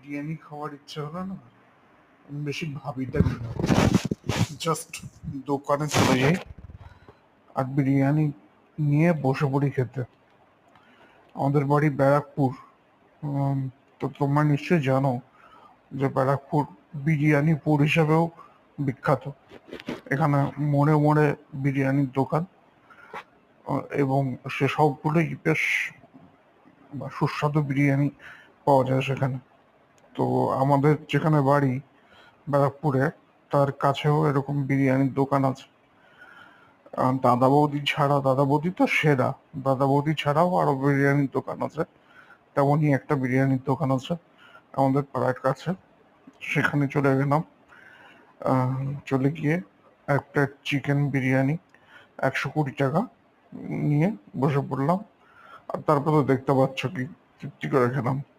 বিরিয়ানি খাওয়ার ইচ্ছে হলো না, আমি বেশি ভাবি টাবি না, জাস্ট দোকানে চলে যাই আর বিরিয়ানি নিয়ে বসে পড়ি খেতে। আমাদের বাড়ি ব্যারাকপুর। উম, তো তোমরা নিশ্চয়ই জানো যে ব্যারাকপুর বিরিয়ানিপুর হিসাবেও বিখ্যাত। এখানে মোড়ে মোড়ে বিরিয়ানির দোকান, এবং সে সবগুলোই বেশ সুস্বাদু বিরিয়ানি পাওয়া যায় সেখানে। তো আমাদের যেখানে বাড়ি ব্যারাকপুরে, তার কাছেও এরকম বিরিয়ানির দোকান আছে। দাদা বৌদি তো সেরা, দাদা বৌদি ছাড়াও আরো বিরিয়ানির দোকান আছে। তেমনই একটা বিরিয়ানির দোকান আছে আমাদের পাড়ার কাছে। সেখানে চলে গেলাম। আহ, চলে গিয়ে এক প্লেট চিকেন বিরিয়ানি 120 টাকা নিয়ে বসে পড়লাম। আর তারপরে দেখতে পাচ্ছ কি তৃপ্তি করে খেলাম।